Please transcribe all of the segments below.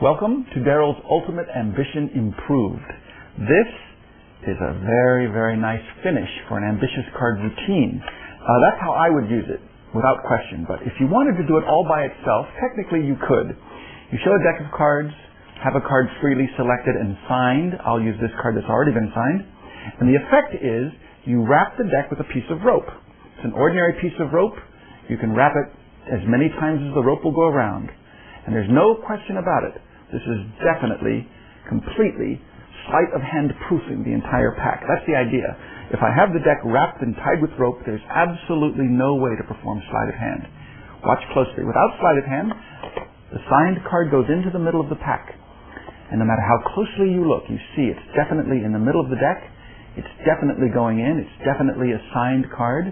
Welcome to Daryl's Ultimate Ambition Improved. This is a very, very nice finish for an ambitious card routine. That's how I would use it, without question. But if you wanted to do it all by itself, technically you could. You show a deck of cards, have a card freely selected and signed. I'll use this card that's already been signed. And the effect is you wrap the deck with a piece of rope. It's an ordinary piece of rope. You can wrap it as many times as the rope will go around. And there's no question about it. This is definitely, completely, sleight of hand proofing the entire pack. That's the idea. If I have the deck wrapped and tied with rope, there's absolutely no way to perform sleight of hand. Watch closely. Without sleight of hand, the signed card goes into the middle of the pack. And no matter how closely you look, you see it's definitely in the middle of the deck. It's definitely going in. It's definitely a signed card.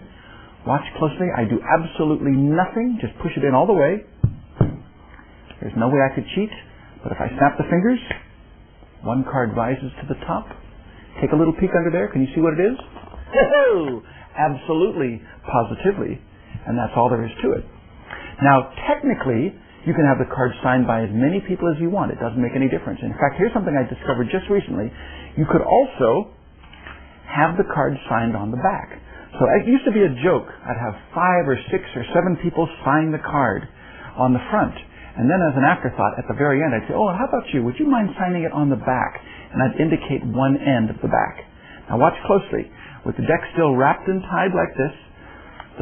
Watch closely. I do absolutely nothing. Just push it in all the way. There's no way I could cheat. But if I snap the fingers, one card rises to the top. Take a little peek under there. Can you see what it is? Oh, absolutely, positively. And that's all there is to it. Now, technically, you can have the card signed by as many people as you want. It doesn't make any difference. In fact, here's something I discovered just recently. You could also have the card signed on the back. So it used to be a joke. I'd have 5 or 6 or 7 people sign the card on the front. And then as an afterthought, at the very end, I'd say, oh, how about you? Would you mind signing it on the back? And I'd indicate one end of the back. Now watch closely. With the deck still wrapped and tied like this,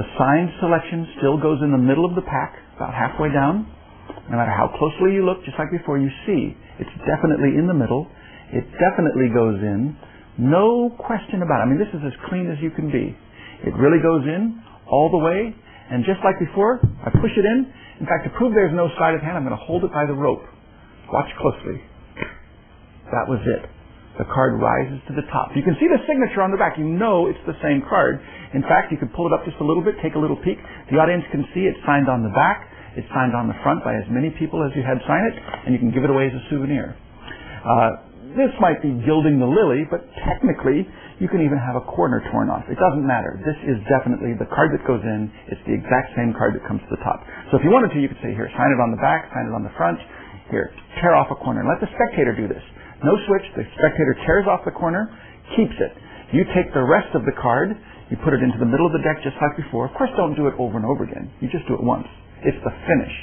the signed selection still goes in the middle of the pack, about halfway down. No matter how closely you look, just like before, you see it's definitely in the middle. It definitely goes in. No question about it. I mean, this is as clean as you can be. It really goes in all the way. And just like before, I push it in. In fact, to prove there's no sleight of hand, I'm going to hold it by the rope. Watch closely. That was it. The card rises to the top. You can see the signature on the back. You know it's the same card. In fact, you can pull it up just a little bit, take a little peek. The audience can see it's signed on the back. It's signed on the front by as many people as you had sign it, and you can give it away as a souvenir. This might be gilding the lily, but technically, you can even have a corner torn off. It doesn't matter. This is definitely the card that goes in. It's the exact same card that comes to the top. So if you wanted to, you could say, here, sign it on the back, sign it on the front. Here, tear off a corner. And let the spectator do this. No switch. The spectator tears off the corner, keeps it. You take the rest of the card, you put it into the middle of the deck just like before. Of course, don't do it over and over again. You just do it once. It's the finish.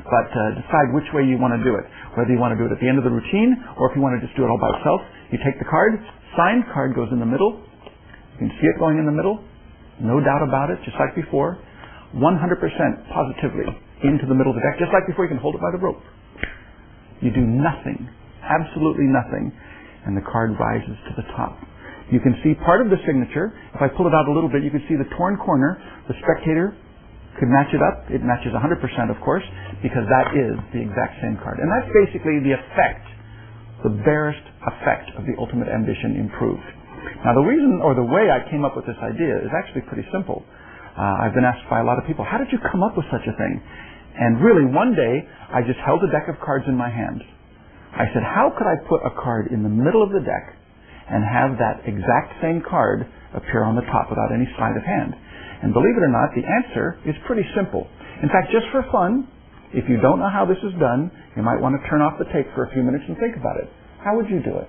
But decide which way you want to do it. Whether you want to do it at the end of the routine, or if you want to just do it all by itself. You take the card, signed card goes in the middle. You can see it going in the middle. No doubt about it, just like before. 100% positively into the middle of the deck. Just like before, you can hold it by the rope. You do nothing. Absolutely nothing. And the card rises to the top. You can see part of the signature. If I pull it out a little bit, you can see the torn corner. The spectator could match it up. It matches 100%, of course, because that is the exact same card. And that's basically the effect, the barest effect of the Ultimate Ambition Improved. Now, the reason or the way I came up with this idea is actually pretty simple. I've been asked by a lot of people, how did you come up with such a thing? And really, one day, I just held a deck of cards in my hand. I said, how could I put a card in the middle of the deck and have that exact same card appear on the top without any sleight of hand? And believe it or not, the answer is pretty simple. In fact, just for fun, if you don't know how this is done, you might want to turn off the tape for a few minutes and think about it. How would you do it?